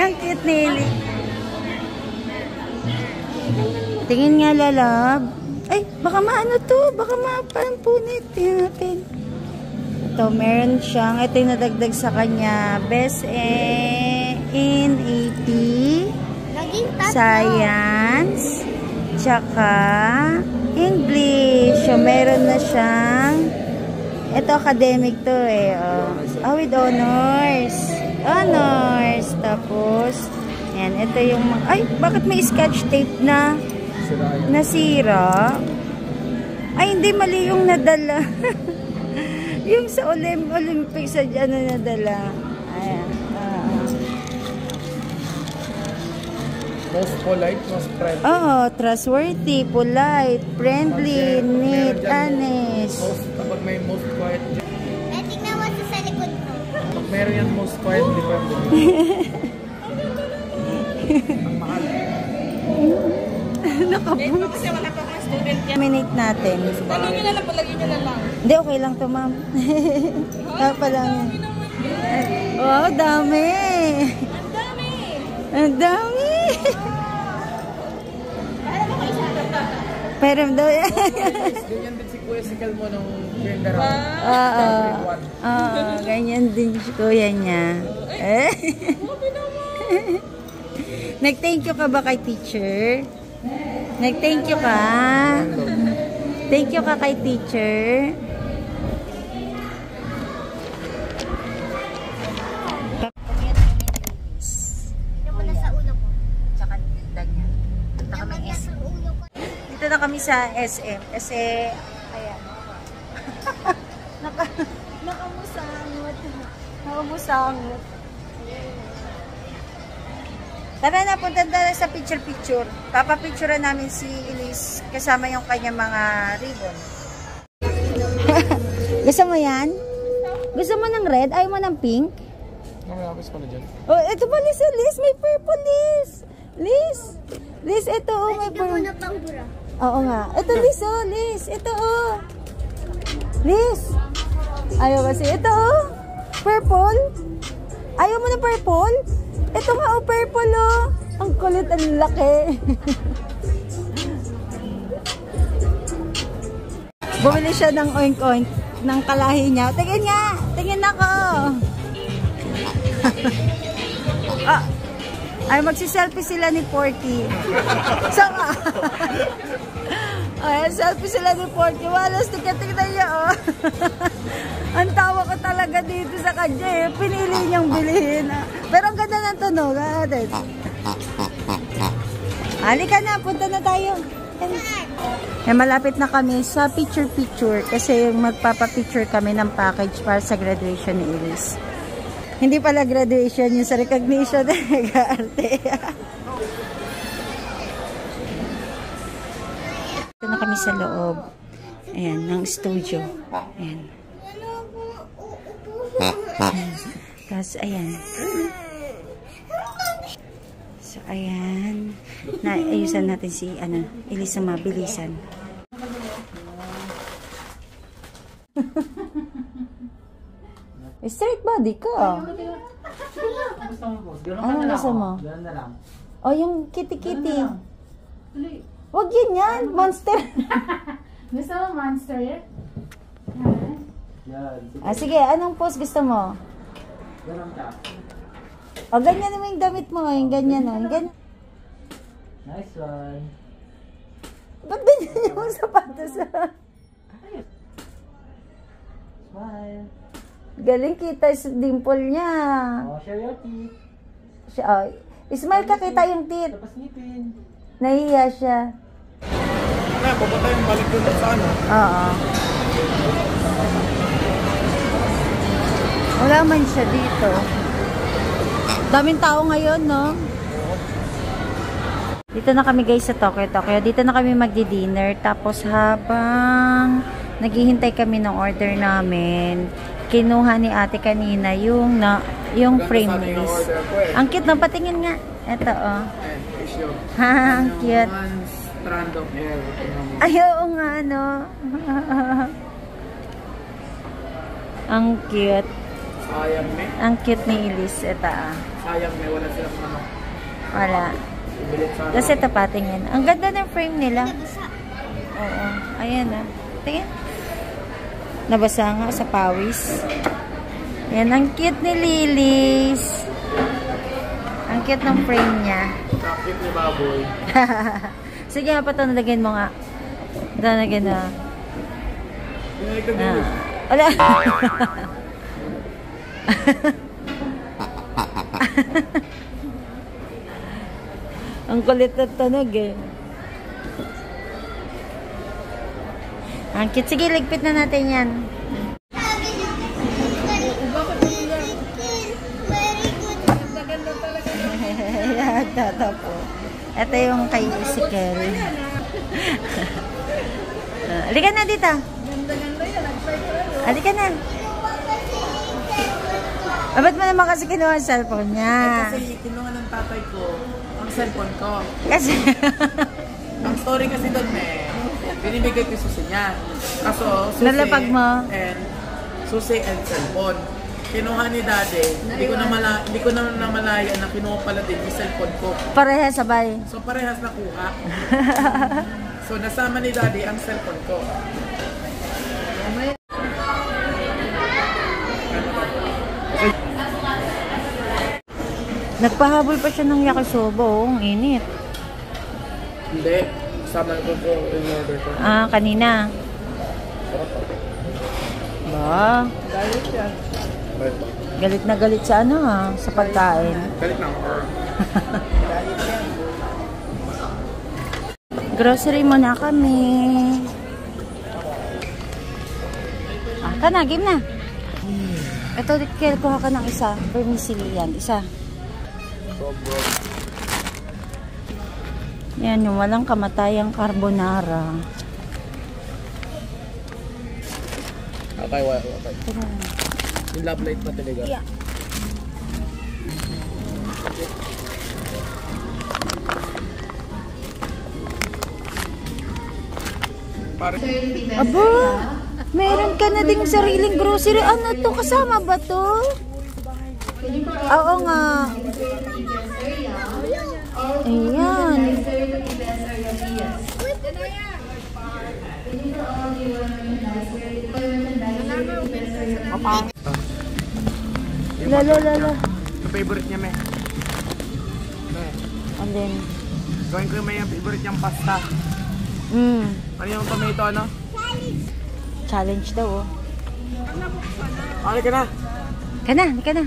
ang cute ni Eli. Tingin nga, lalab. Ay, baka maano to. Baka mapanpunit. Tingnan natin. Ito, meron siyang, ito yung nadagdag sa kanya. Best in AP, Science, tsaka English. So, meron na siyang, ito academic to eh. Oh, with honors. Honors. Tapos, yan, ito yung, ay, bakit may scotch tape na nasira? Ay, hindi, mali yung nadala. Yung sa Olympics sa dyan na nadala. Ayan. Most polite, most friendly. Oo, trustworthy, polite, friendly, neat, honest. Kapag may most quiet. Tingnan mo sa likod mo. Kapag meron yan most quiet, friendly. Ang mahal. Nakaboot. Kasi wala pa mga student yan. Minute natin. Lagyan nyo na lang po, lagyan nyo na lang. Hindi, okay lang to, ma'am. Tapa lang. Wow, dami. Ang dami. Ang dami. Pero daw yan. Ganyan din si Kuya Sikal mo nung kindergarten. Oo, ganyan din si kuya niya. Nag-thank you ka ba kay teacher? Nag-thank you ka? Thank you ka kay teacher? Dito na kami sa SM kasi ayan. Nakamusangot. Tara na, punta na sa picture-picture. Papapicturean namin si Elise kasama yung kanyang mga ribbon. Gusto mo yan? Gusto mo ng red? Ayaw mo ng pink? Nakakapis pa na dyan. Oh, ito pa, Liz. Liz, may purple, Liz. Liz. Liz, ito, oh, may purple. Oo nga. Ito, Liz, oh, Liz. Ito, oh. Liz. Ayaw kasi. Ito, oh. Purple. Ayaw mo ng purple? Ito nga, oh, purple, oh. Ang kulit, ang laki. Bumili siya ng oink-oink ng kalahi niya. Tingin nga. Tingin ako. Ay, magsiselfie sila ni Porky. Sama. Ay, selfie sila ni Porky. Walas, tingnan niya, oh. Ang tawa ko talaga dito sa kanya, eh. Pinili niyang bilhin. Pero ang ganda ng tunog, atin. Halika na, punta na tayo. Eh, malapit na kami sa picture-picture kasi magpapapicture kami ng package para sa graduation ni Elise. Hindi pala graduation, yung sa recognition na nag-aarte. Ito na kami sa loob. Ayan, ng studio. Ayan. Tapos, ayan. So, ayan. Naayusan natin si, Elise na mabilisan. Straight body ka. Ano gusto mo? O, yung kitty-kitty. Huwag yun yan. Monster. Gusto mo monster? Sige, anong pose gusto mo? O, ganyan mo yung damit mo. Yung ganyan, o. Nice one. Ba't ganyan yung sapatos? Smile. Galing kita yung dimple niya. Oh, share your teeth. Smile ka, kita yung teeth. Tapos ngipin. Nahiya siya. Kaya, pupunta yung balik doon sa ano? Oo. Wala man siya dito. Daming tao ngayon, no? Dito na kami guys sa Tokyo. Dito na kami magdi-dinner. Tapos habang naghihintay kami ng order namin, kinuha ni ate kanina yung frame list. Ang cute, no? Patingin nga. Ito, oh. Ha, ang cute. Strand of hair. Ayaw nga, no? Ang cute. Sayang, me. Ang cute ni Elise. Ito Sayang, me. Wala silang ano. Wala. Ibilit sana. Kasi tapatingin. Ang ganda ng frame nila. Oo. Ayan Tingin. Nabasa nga sa pawis. Yan. Ang cute ni Lilis. Ang cute ng frame niya. Ang cute ni Baboy. Sige nga pa ito. Nalagyan mo nga. Nalagyan na. Pinalik na din. Wala. Ang kulit na tunog eh. Ang cute. Sige, ligpit na natin yan. Tata po. Ito yung kay Isikel. Halika na dito. Halika na. Ba't mo naman kasi kinuha ang cellphone niya? Kasi kinuha ng tatay ko ang cellphone ko. Kasi Ang story kasi doon, binibigay ko yung susi niya. Kaso, susi nalapag mo? and susi and cellphone. Kinuha ni Daddy, hindi ko na namalaya na kinuha pala din yung cellphone ko. pareha sabay. So parehas nakuha. So nasama ni Daddy ang cellphone ko. Nagpahabol pa siya ng yakisoba. Ang init. Hindi, sama ko in order ko. Kanina. Ba? Galit yan. Galit na galit sa sa pagkain. Galit na ako. Grocery muna kami. Game na. Ito, kuha ka ng isa. Vermicelli yan. Isa. Yan, yung walang kamatayang carbonara. Okay. Yung love light pa talaga. Yeah. Aba, meron ka na ding sariling grocery. Ano to? Kasama ba to? Oo nga. Ayan. Lalo. Yung favorite niya, me. And then, Gawin ko yung may favorite niyang pasta. Ano yung tomato, ano? challenge daw, oh. Okay ka na. Ka na.